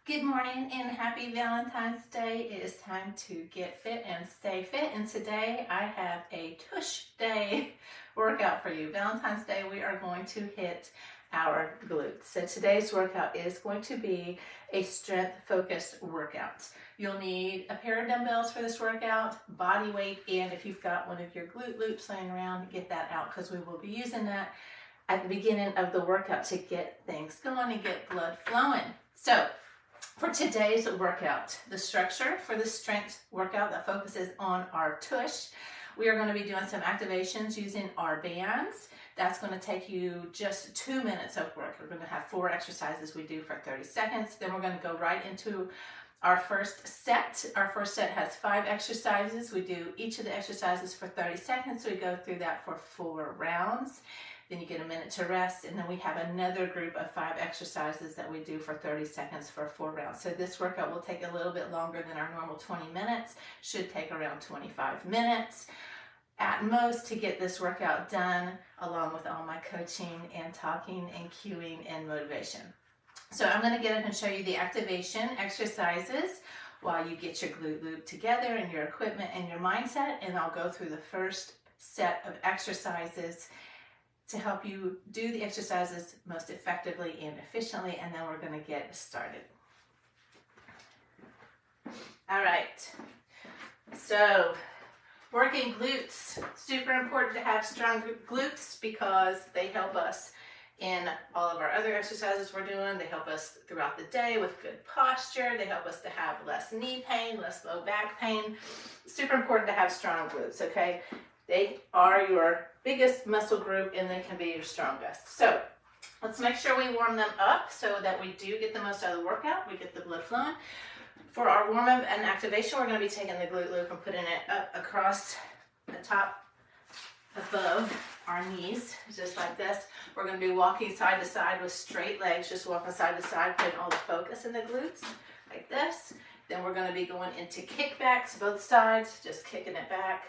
Good morning and happy Valentine's Day. It is time to get fit and stay fit. And today I have a Tush-Day workout for you. Valentine's Day, we are going to hit our glutes. So today's workout is going to be a strength-focused workout. You'll need a pair of dumbbells for this workout, body weight, and if you've got one of your glute loops laying around, get that out because we will be using that at the beginning of the workout to get things going and get blood flowing. So, for today's workout, the structure for the strength workout that focuses on our tush, we are going to be doing some activations using our bands. That's going to take you just 2 minutes of work. We're going to have 4 exercises we do for 30 seconds. Then we're going to go right into our first set. Our first set has 5 exercises. We do each of the exercises for 30 seconds. We go through that for 4 rounds. Then you get a minute to rest, and then we have another group of 5 exercises that we do for 30 seconds for 4 rounds. So this workout will take a little bit longer than our normal 20 minutes, should take around 25 minutes at most to get this workout done, along with all my coaching and talking and cueing and motivation. So I'm going to get up and show you the activation exercises while you get your glute loop together and your equipment and your mindset, and I'll go through the first set of exercises to help you do the exercises most effectively and efficiently, and then we're going to get started. All right, so working glutes, super important to have strong glutes because they help us in all of our other exercises we're doing. They help us throughout the day with good posture. They help us to have less knee pain, less low back pain. Super important to have strong glutes, okay? They are your biggest muscle group and they can be your strongest. So let's make sure we warm them up so that we do get the most out of the workout. We get the blood flowing. For our warm up and activation, we're going to be taking the glute loop and putting it up across the top above our knees, just like this. We're going to be walking side to side with straight legs, just walking side to side, putting all the focus in the glutes, like this. Then we're going to be going into kickbacks, both sides, just kicking it back.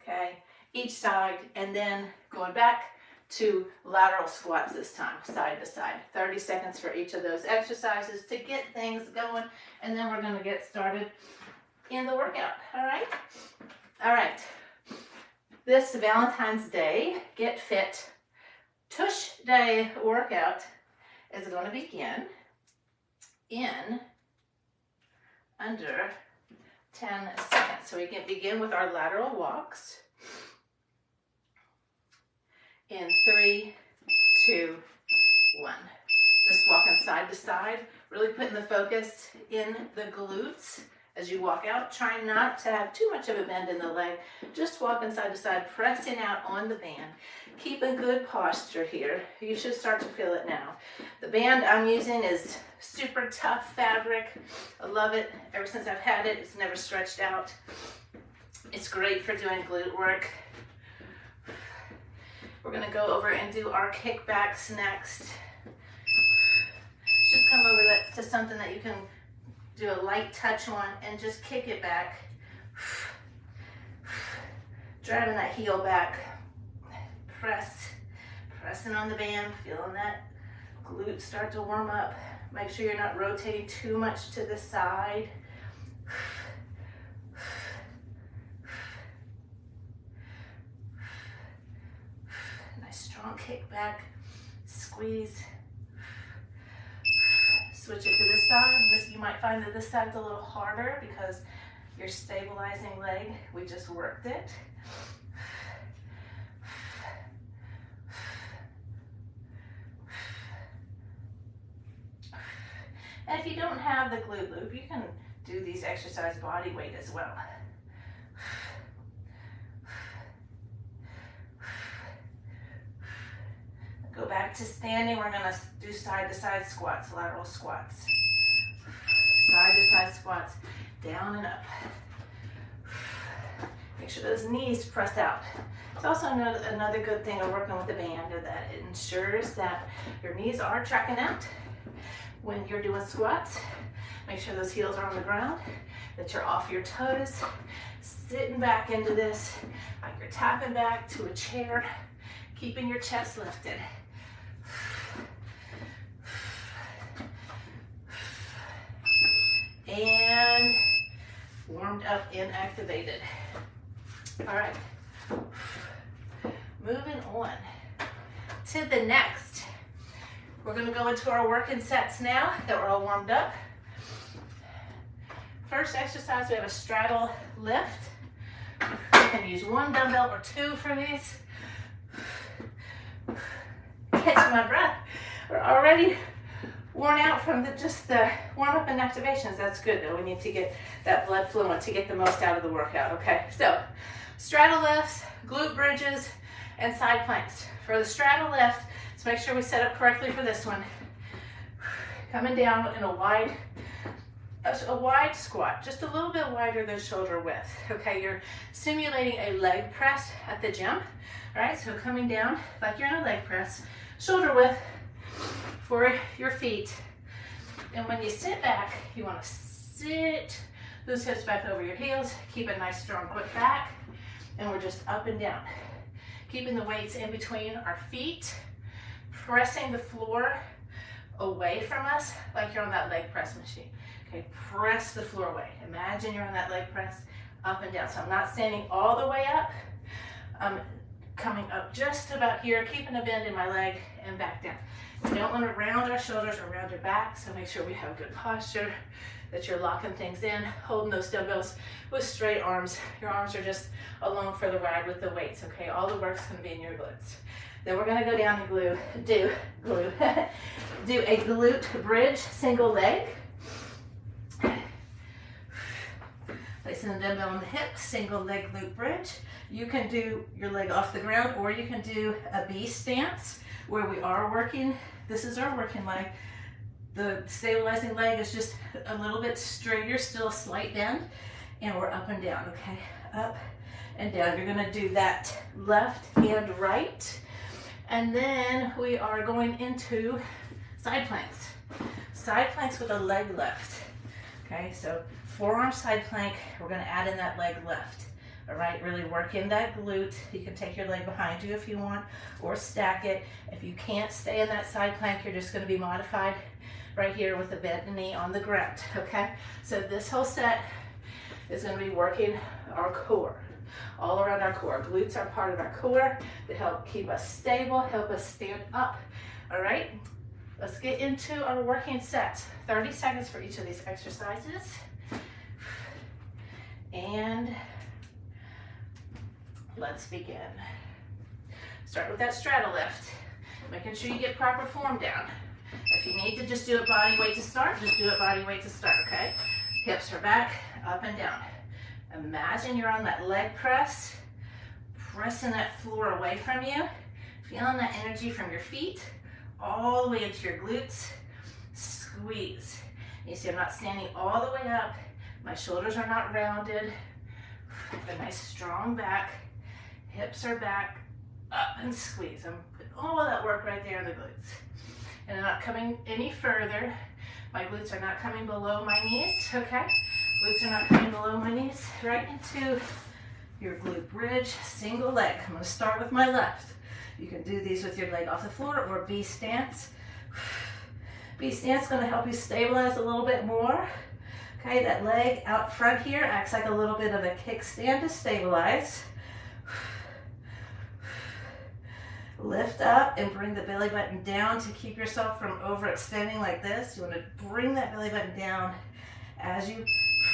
Okay, each side, and then going back to lateral squats this time, side to side. 30 seconds for each of those exercises to get things going, and then we're going to get started in the workout, all right? All right, this Valentine's Day Get Fit Tush-Day workout is going to begin in under 10 seconds. So we can begin with our lateral walks in 3, 2, 1. Just walking side to side, really putting the focus in the glutes as you walk out. Trying not to have too much of a bend in the leg. Just walking side to side, pressing out on the band. Keep a good posture here. You should start to feel it now. The band I'm using is super tough fabric. I love it. Ever since I've had it, it's never stretched out. It's great for doing glute work. We're going to go over and do our kickbacks next. Just come over to something that you can do a light touch on and just kick it back. Driving that heel back. Pressing on the band, feeling that glute start to warm up. Make sure you're not rotating too much to the side. Nice strong kick back, squeeze. Switch it to this side. You might find that this side's a little harder because you're stabilizing leg. We just worked it. And if you don't have the glute loop, you can do these exercise body weight as well. Go back to standing. We're going to do side to side squats, lateral squats. Side to side squats, down and up. Make sure those knees press out. It's also another good thing of working with the band that it ensures that your knees are tracking out when you're doing squats. Make sure those heels are on the ground, that you're off your toes, sitting back into this, like you're tapping back to a chair, keeping your chest lifted. up and activated. All right, moving on to the next. We're gonna go into our working sets now that we're all warmed up. First exercise, we have a straddle lift. You can use one dumbbell or two for these. Catch my breath. We're already worn out from just the warm-up and activations. That's good though. We need to get that blood flowing to get the most out of the workout, okay? So, straddle lifts, glute bridges, and side planks. For the straddle lift, let's make sure we set up correctly for this one. Coming down in a wide squat, just a little bit wider than shoulder width. Okay, you're simulating a leg press at the gym. All right, so coming down like you're in a leg press, shoulder width for your feet. And when you sit back, you want to sit those hips back over your heels, keep a nice strong quick back, and we're just up and down. Keeping the weights in between our feet, pressing the floor away from us like you're on that leg press machine. Okay, press the floor away. Imagine you're on that leg press, up and down. So I'm not standing all the way up. I'm coming up just about here, keeping a bend in my leg and back down. We don't want to round our shoulders or round your back, so make sure we have good posture, that you're locking things in, holding those dumbbells with straight arms. Your arms are just along for the ride with the weights, okay? All the work's gonna be in your glutes. Then we're gonna go down and do a glute bridge, single leg. Placing the dumbbell on the hip, single leg glute bridge. You can do your leg off the ground, or you can do a B stance where we are working. This is our working leg. The stabilizing leg is just a little bit straighter, still a slight bend, and we're up and down, okay? Up and down. You're gonna do that left and right. And then we are going into side planks. Side planks with a leg lift. Okay, so forearm side plank, we're gonna add in that leg lift. All right, really work in that glute. You can take your leg behind you if you want, or stack it. If you can't stay in that side plank, you're just gonna be modified right here with the bent knee on the ground, okay? So this whole set is gonna be working our core, all around our core. Glutes are part of our core. They help keep us stable, help us stand up, all right? Let's get into our working sets. 30 seconds for each of these exercises. And let's begin. Start with that straddle lift. Making sure you get proper form down. If you need to just do it body weight to start, just do it body weight to start, okay? Hips are back, up and down. Imagine you're on that leg press, pressing that floor away from you, feeling that energy from your feet, all the way into your glutes, squeeze. You see I'm not standing all the way up, my shoulders are not rounded, have a nice strong back, hips are back, up and squeeze. I'm putting all of that work right there in the glutes. And I'm not coming any further. My glutes are not coming below my knees, okay? Glutes are not coming below my knees. Right into your glute bridge, single leg. I'm gonna start with my left. You can do these with your leg off the floor or B stance. B stance is gonna help you stabilize a little bit more. Okay, that leg out front here acts like a little bit of a kickstand to stabilize. Lift up and bring the belly button down to keep yourself from overextending like this. You want to bring that belly button down as you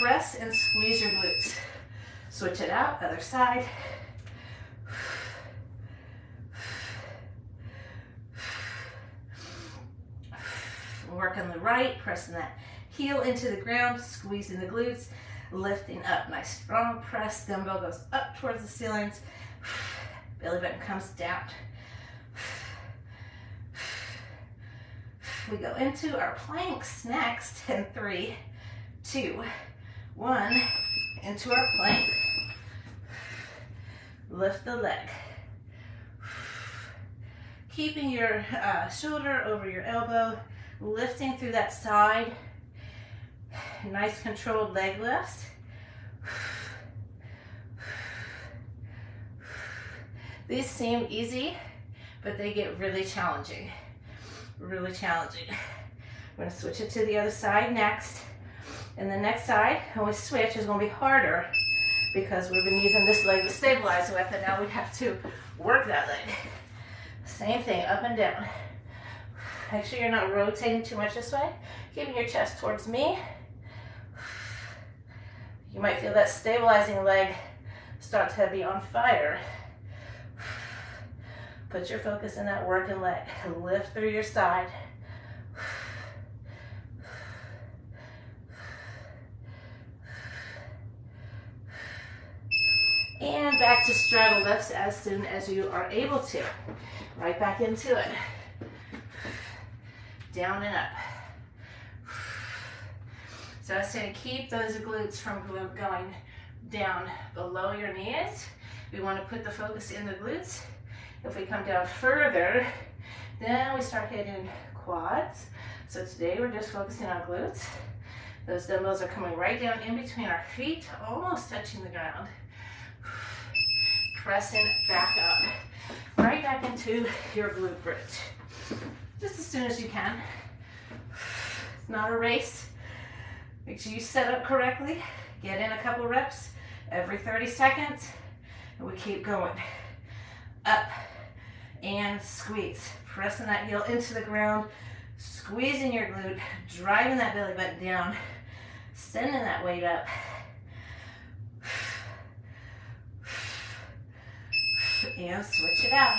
press and squeeze your glutes. Switch it out, other side. Work on the right, pressing that heel into the ground, squeezing the glutes, lifting up. Nice strong press, dumbbell goes up towards the ceilings. Belly button comes down. We go into our planks next in 3, 2, 1, into our plank. Lift the leg. Keeping your shoulder over your elbow, lifting through that side. Nice controlled leg lifts. These seem easy, but they get really challenging. Really challenging. We're gonna switch it to the other side next. And the next side, when we switch, is going to be harder because we've been using this leg to stabilize with, and now we have to work that leg. Same thing, up and down. Make sure you're not rotating too much this way. Keeping your chest towards me. You might feel that stabilizing leg start to be on fire. Put your focus in that working leg. Lift through your side. And back to straddle lifts as soon as you are able to. Right back into it. Down and up. So I was saying, keep those glutes from going down below your knees. We want to put the focus in the glutes. If we come down further, then we start hitting quads. So today we're just focusing on glutes. Those dumbbells are coming right down in between our feet, almost touching the ground. Pressing back up, right back into your glute bridge. Just as soon as you can. It's not a race. Make sure you set up correctly. Get in a couple reps every 30 seconds. And we keep going. Up and squeeze. Pressing that heel into the ground. Squeezing your glute. Driving that belly button down. Sending that weight up. And switch it out.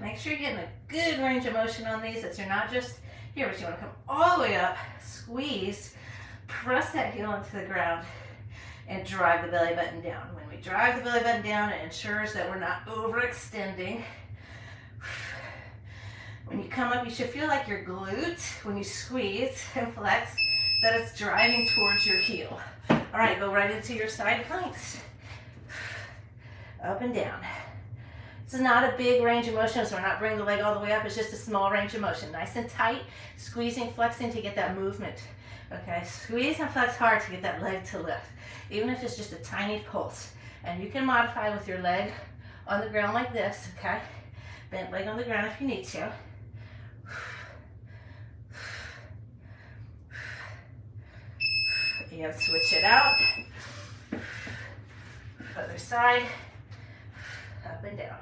Make sure you're getting a good range of motion on these, that you're not just here, but you want to come all the way up, squeeze, press that heel into the ground, and drive the belly button down. When we drive the belly button down, it ensures that we're not overextending. When you come up, you should feel like your glute, when you squeeze and flex, that it's driving towards your heel. All right, go right into your side planks. Up and down. This is not a big range of motion, so we're not bringing the leg all the way up. It's just a small range of motion. Nice and tight, squeezing, flexing to get that movement. Okay, squeeze and flex hard to get that leg to lift, even if it's just a tiny pulse. And you can modify with your leg on the ground like this, okay? Bent leg on the ground if you need to. And switch it out. Other side. Up and down.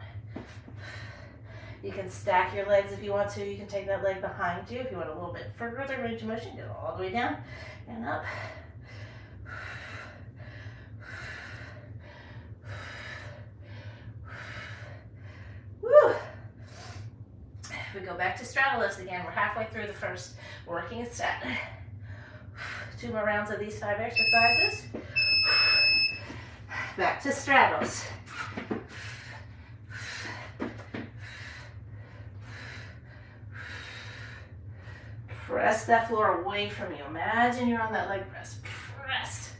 You can stack your legs if you want to. You can take that leg behind you if you want a little bit further range of motion. Go all the way down and up. Woo! We go back to straddle lifts again. We're halfway through the first working set. 2 more rounds of these 5 exercises. Back to straddles. Press that floor away from you. Imagine you're on that leg press. Press.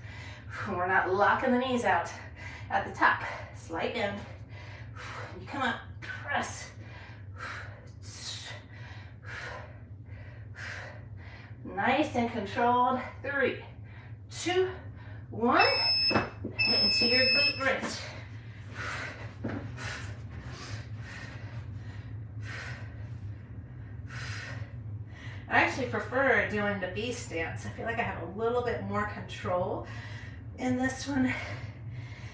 We're not locking the knees out at the top. Slight bend. You come up. Press. Nice and controlled. 3, 2, 1. Into your glute bridge. I actually prefer doing the B stance. I feel like I have a little bit more control in this one.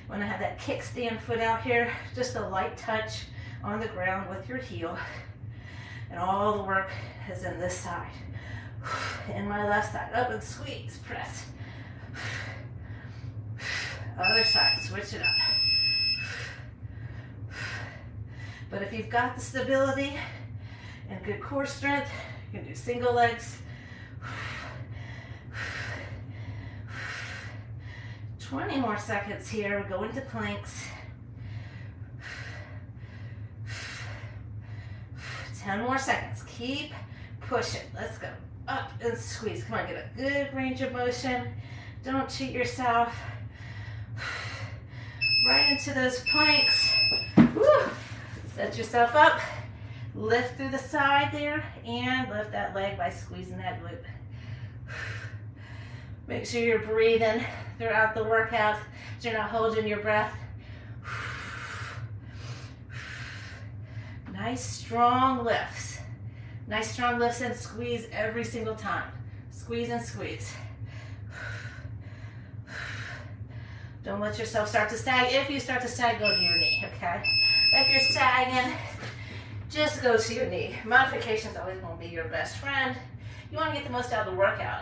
When I have that kickstand foot out here, just a light touch on the ground with your heel. And all the work is in this side. In my left side, up and squeeze, press. Other side, switch it up. But if you've got the stability and good core strength, you can do single legs. 20 more seconds here, go into planks. 10 more seconds, keep pushing, let's go. Up and squeeze. Come on, get a good range of motion. Don't cheat yourself. Right into those planks. Woo. Set yourself up. Lift through the side there and lift that leg by squeezing that glute. Make sure you're breathing throughout the workout so you're not holding your breath. Nice strong lifts. Nice strong lifts and squeeze every single time. Squeeze and squeeze. Don't let yourself start to sag. If you start to sag, go to your knee, okay? If you're sagging, just go to your knee. Modification is always going to be your best friend. You want to get the most out of the workout.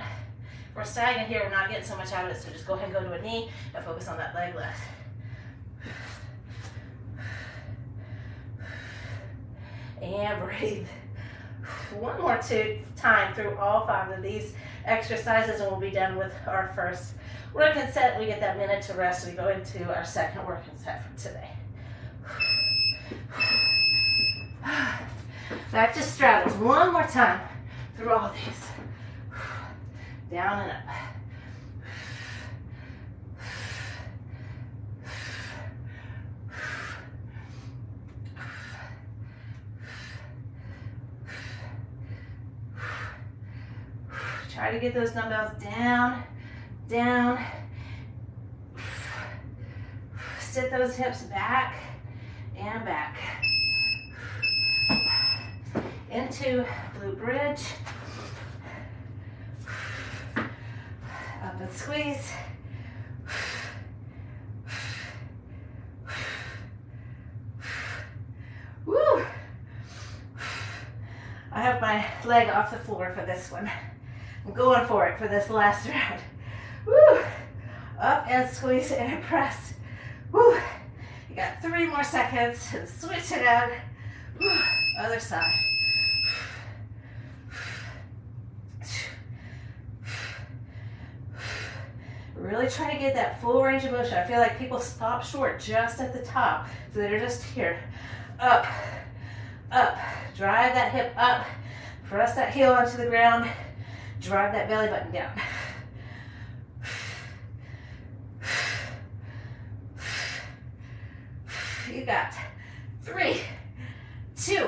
If we're sagging here, we're not getting so much out of it, so just go ahead and go to a knee and focus on that leg lift. And breathe. One more time through all 5 of these exercises and we'll be done with our first working set. We get that minute to rest. We go into our second working set for today. Back to straddles. One more time through all these. Down and up. Try to get those dumbbells down, down. Sit those hips back and back. Into glute bridge. Up and squeeze. Woo! I have my leg off the floor for this one. I'm going for it for this last round. Woo! Up and squeeze and press. Woo! You got 3 more seconds and switch it out. Woo! Other side. Really try to get that full range of motion. I feel like people stop short just at the top. So they're just here. Up, up. Drive that hip up. Press that heel onto the ground. Drive that belly button down. You got 3, 2,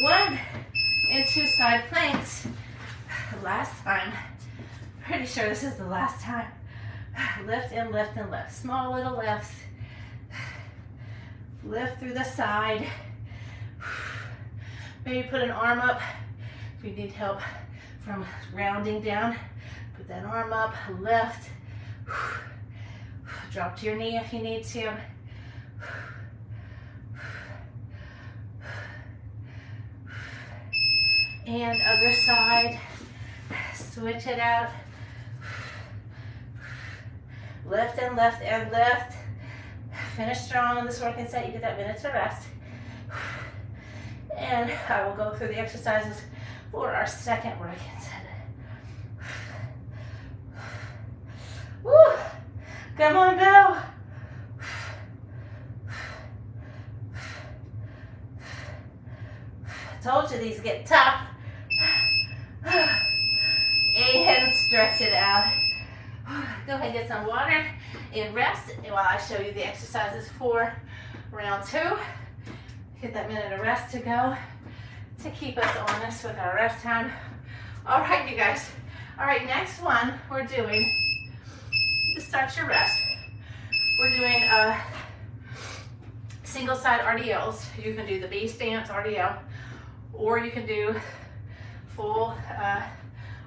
1, and 2 side planks. Last time. Pretty sure this is the last time. Lift and lift and lift. Small little lifts. Lift through the side. Maybe put an arm up if you need help from rounding down. Put that arm up, lift. Drop to your knee if you need to. And other side. Switch it out. Lift and lift and lift. Finish strong on this working set. You get that minute to rest. And I will go through the exercises for our second working set. Woo! Come on, Bill. I told you these get tough. And stretch it out. Go ahead and get some water and rest while I show you the exercises for round 2. Get that minute of rest to go to keep us honest with our rest time. All right, you guys. All right, next one we're doing, to start your rest, we're doing single side RDLs. You can do the B stance RDL, or you can do full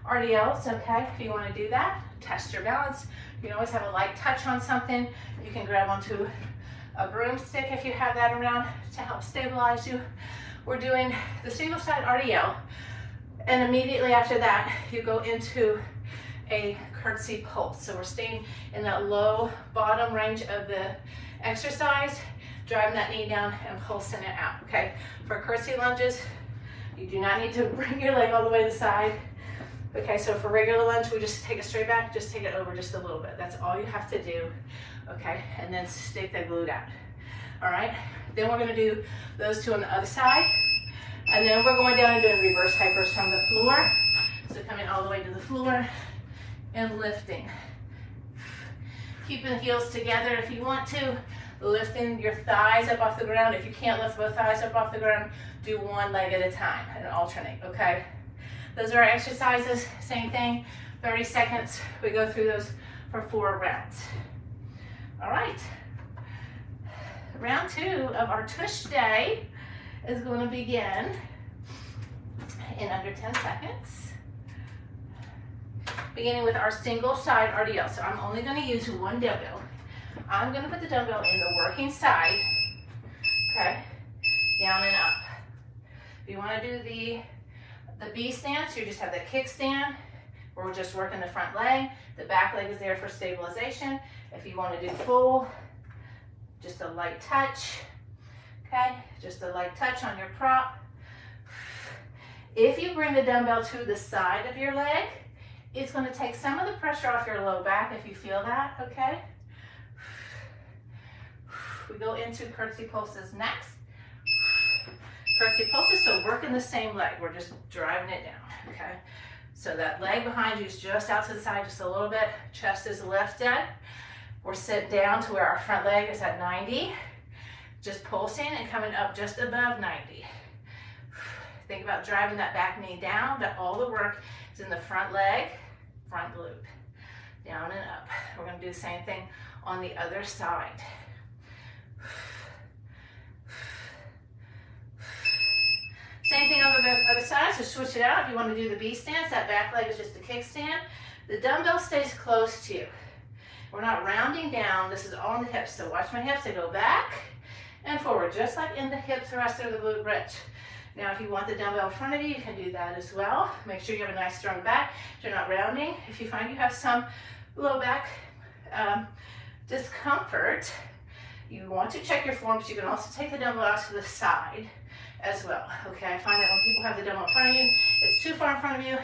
RDLs, okay? If you want to do that, test your balance. You can always have a light touch on something. You can grab onto a broomstick if you have that around to help stabilize you. We're doing the single side RDL, and immediately after that, you go into a curtsy pulse. So we're staying in that low bottom range of the exercise, driving that knee down and pulsing it out, okay? For curtsy lunges, you do not need to bring your leg all the way to the side. Okay, so for regular lunge, we just take it straight back, just take it over just a little bit. That's all you have to do, okay? And then stick that glute out, all right? Then we're gonna do those 2 on the other side. And then we're going down and doing reverse hypers from the floor. So coming all the way to the floor and lifting. Keeping the heels together if you want to. Lifting your thighs up off the ground. If you can't lift both thighs up off the ground, do one leg at a time and alternate, okay? Those are our exercises, same thing, 30 seconds. We go through those for 4 rounds. All right. Round 2 of our Tush-Day is going to begin in under 10 seconds. Beginning with our single side RDL. So I'm only going to use one dumbbell. I'm going to put the dumbbell in the working side, okay, down and up. If you want to do the B stance, you just have the kickstand, where we're just working the front leg. The back leg is there for stabilization. If you want to do full, just a light touch, okay, just a light touch on your prop. If you bring the dumbbell to the side of your leg, it's going to take some of the pressure off your low back if you feel that, okay? We go into curtsy pulses next. Curtsy pulses, so working the same leg. We're just driving it down, okay? So that leg behind you is just out to the side just a little bit. Chest is lifted. We're sit down to where our front leg is at 90. Just pulsing and coming up just above 90. Think about driving that back knee down, but all the work is in the front leg, front glute. Down and up. We're going to do the same thing on the other side. Same thing on the other side, so switch it out. If you want to do the B stance, that back leg is just a kickstand. The dumbbell stays close to you. We're not rounding down. This is all in the hips, so watch my hips. They go back and forward, just like in the hip thrust or the glute bridge. Now, if you want the dumbbell in front of you, you can do that as well. Make sure you have a nice strong back. You're not rounding. If you find you have some low back discomfort, you want to check your form, but you can also take the dumbbell out to the side as well. Okay, I find that when people have the dumbbell in front of you, it's too far in front of you,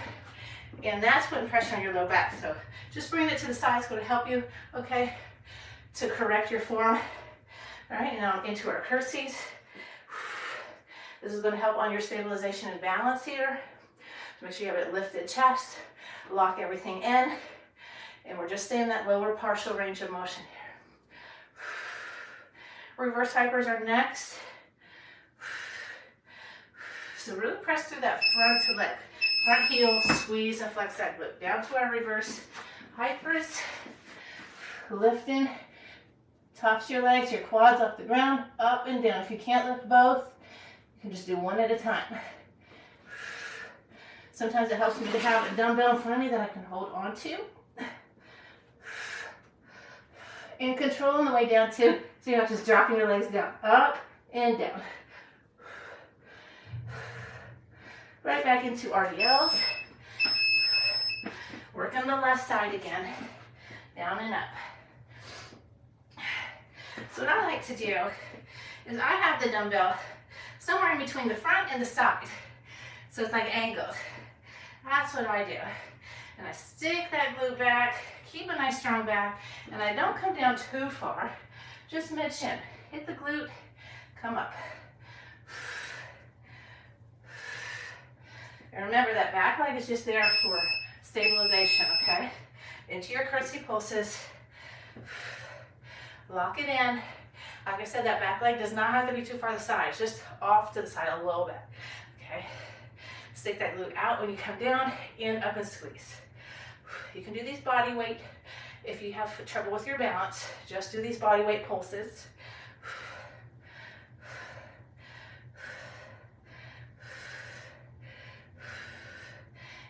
and that's putting pressure on your low back. So just bring it to the side. It's going to help you, okay, to correct your form. All right, now into our curtsies. This is going to help on your stabilization and balance here. So make sure you have a lifted chest, lock everything in, and we're just staying in that lower partial range of motion here. Reverse hypers are next. So really press through that front leg, front heel, squeeze and flex that glute. Down to our reverse hypers. Lifting, tops of your legs, your quads off the ground, up and down. If you can't lift both, you can just do one at a time. Sometimes it helps me to have a dumbbell in front of me that I can hold on to. And controlling the way down too, so you're not just dropping your legs down, up and down. Right back into RDLs. Work on the left side again, down and up. So what I like to do is I have the dumbbell somewhere in between the front and the side. So it's like angled. That's what I do. And I stick that glute back, keep a nice strong back, and I don't come down too far, just mid-shin. Hit the glute, come up. And remember that back leg is just there for stabilization, okay? Into your curtsy pulses. Lock it in. Like I said, that back leg does not have to be too far to the side, just off to the side a little bit, okay? Stick that glute out when you come down, in, up, and squeeze. You can do these body weight. If you have trouble with your balance, just do these body weight pulses.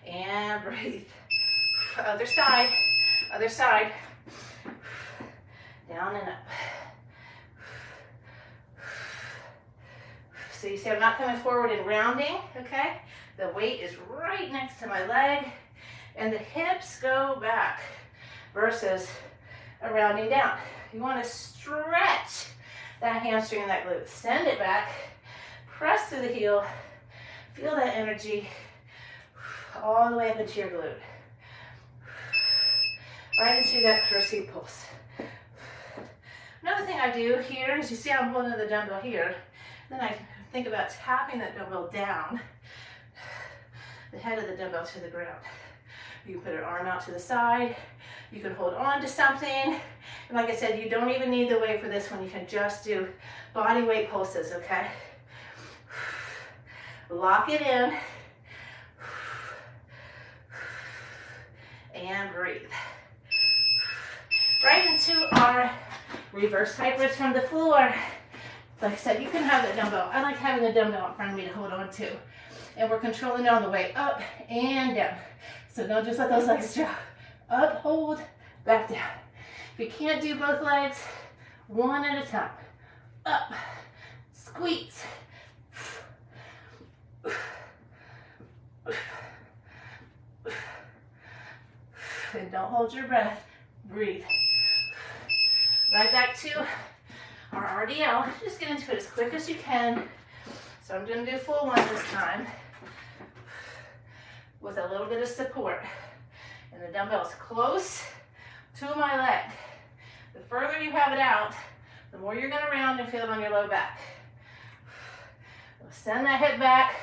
And breathe. Other side, other side. Down and up. So you see I'm not coming forward and rounding, okay? The weight is right next to my leg, and the hips go back versus a rounding down. You want to stretch that hamstring and that glute. Send it back, press through the heel, feel that energy all the way up into your glute. Right into that curtsy pulse. Another thing I do here is, you see I'm holding the dumbbell here, then I think about tapping that dumbbell down, the head of the dumbbell to the ground. You can put an arm out to the side, you can hold on to something, and like I said, you don't even need the weight for this one, you can just do body weight pulses, okay? Lock it in, and breathe. Right into our reverse hybrids from the floor. Like I said, you can have that dumbbell. I like having the dumbbell in front of me to hold on to. And we're controlling it on the way up and down. So don't just let those legs drop. Up, hold, back down. If you can't do both legs, one at a time. Up, squeeze. And don't hold your breath. Breathe. Right back to our RDL. Just get into it as quick as you can. So I'm going to do full one this time with a little bit of support. And the dumbbell's close to my leg. The further you have it out, the more you're going to round and feel it on your low back. Send that hip back.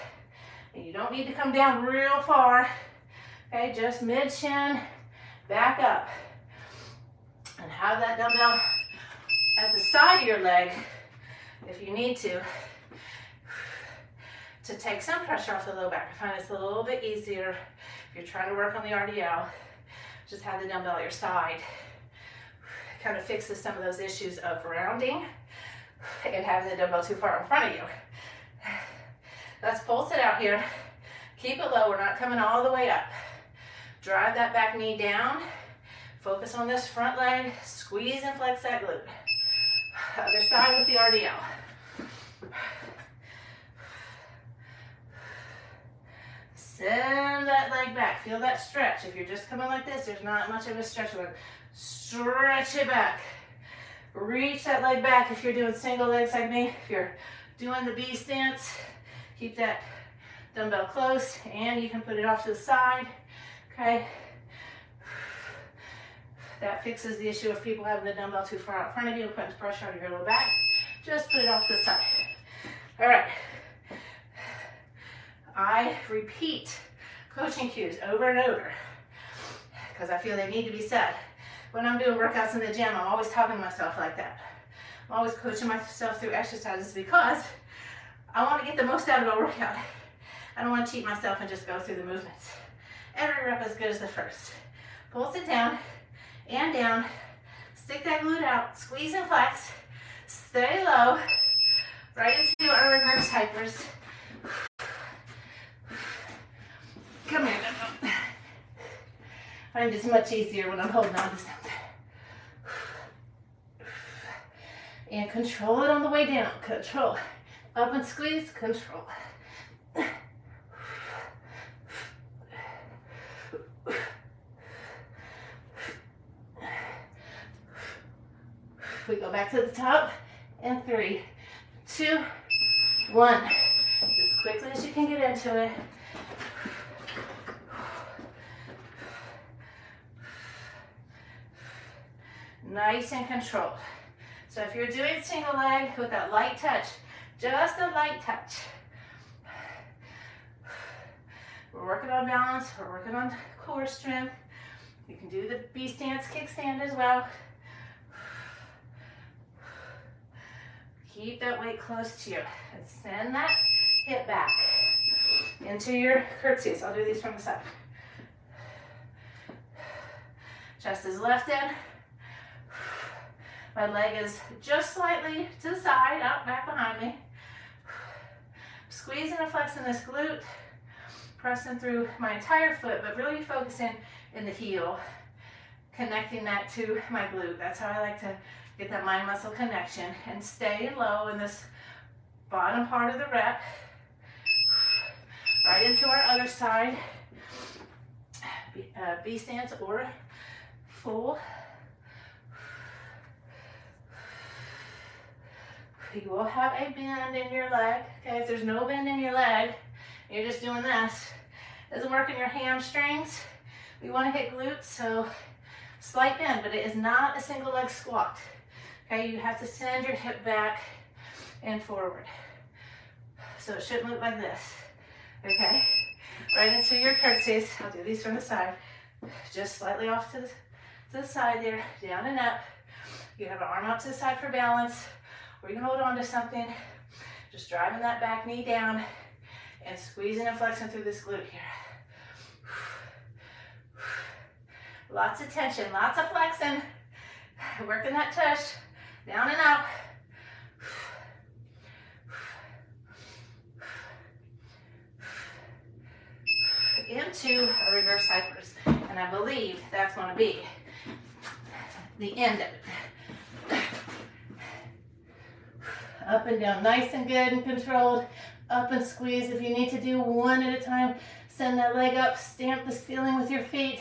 And you don't need to come down real far. Okay, just mid-chin, back up. And have that dumbbell at the side of your leg, if you need to take some pressure off the low back. I find it's a little bit easier if you're trying to work on the RDL. Just have the dumbbell at your side. Kind of fixes some of those issues of rounding and having the dumbbell too far in front of you. Let's pulse it out here. Keep it low. We're not coming all the way up. Drive that back knee down. Focus on this front leg. Squeeze and flex that glute. Other side with the RDL. Send that leg back. Feel that stretch. If you're just coming like this, there's not much of a stretch. Stretch it back. Reach that leg back if you're doing single legs like me. If you're doing the B stance, keep that dumbbell close, and you can put it off to the side. Okay. That fixes the issue of people having the dumbbell too far out in front of you and putting pressure on your low back. Just put it off to the side. All right. I repeat coaching cues over and over because I feel they need to be said. When I'm doing workouts in the gym, I'm always talking to myself like that. I'm always coaching myself through exercises because I want to get the most out of a workout. I don't want to cheat myself and just go through the movements. Every rep as good as the first. Pulse it down and down. Stick that glute out. Squeeze and flex. Stay low. Right into our reverse hypers. Come here. I find it's much easier when I'm holding on to something. And control it on the way down. Control. Up and squeeze. Control. We go back to the top. And 3, 2, 1. As quickly as you can get into it. Nice and controlled. So if you're doing single leg with that light touch, just a light touch. We're working on balance, we're working on core strength. You can do the B stance, kickstand as well. Keep that weight close to you and send that hip back into your curtsies. I'll do these from the side. Chest is lifted. My leg is just slightly to the side, out back behind me. Squeezing and flexing this glute, pressing through my entire foot, but really focusing in the heel, connecting that to my glute. That's how I like to get that mind muscle connection and stay low in this bottom part of the rep. Right into our other side, B stance or full. You will have a bend in your leg. Okay, if there's no bend in your leg, and you're just doing this, it doesn't work in your hamstrings. We want to hit glutes, so slight bend, but it is not a single leg squat. Okay, you have to send your hip back and forward. So it shouldn't look like this. Okay, right into your curtsies. I'll do these from the side. Just slightly off to the side there, down and up. You have an arm out to the side for balance. Or you can hold on to something, just driving that back knee down and squeezing and flexing through this glute here. Lots of tension, lots of flexing, working that tush, down and up. to a reverse side first. And I believe that's going to be the end of it. Up and down, nice and good and controlled. Up and squeeze. If you need to do one at a time, send that leg up, stamp the ceiling with your feet.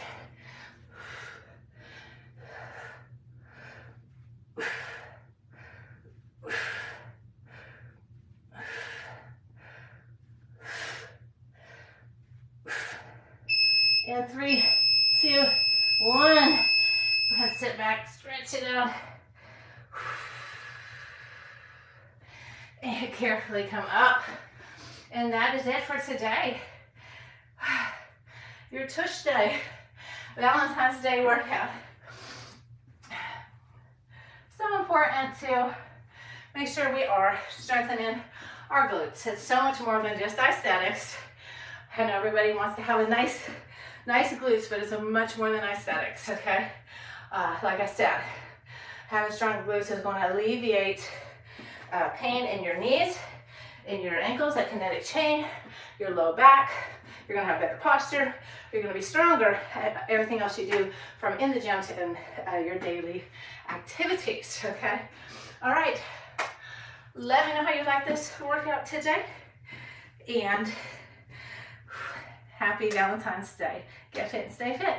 And 3, 2, 1. Go ahead, sit back, stretch it out. And carefully come up. And that is it for today. Your Tush-Day, Valentine's Day workout. So important to make sure we are strengthening our glutes. It's so much more than just aesthetics. I know everybody wants to have a nice glutes, but it's much more than aesthetics, okay? Like I said, having strong glutes is going to alleviate pain in your knees, in your ankles, that kinetic chain, your low back. You're going to have better posture. You're going to be stronger at everything else you do from in the gym to in your daily activities, okay? All right. Let me know how you like this workout today. And happy Valentine's Day. Get fit and stay fit.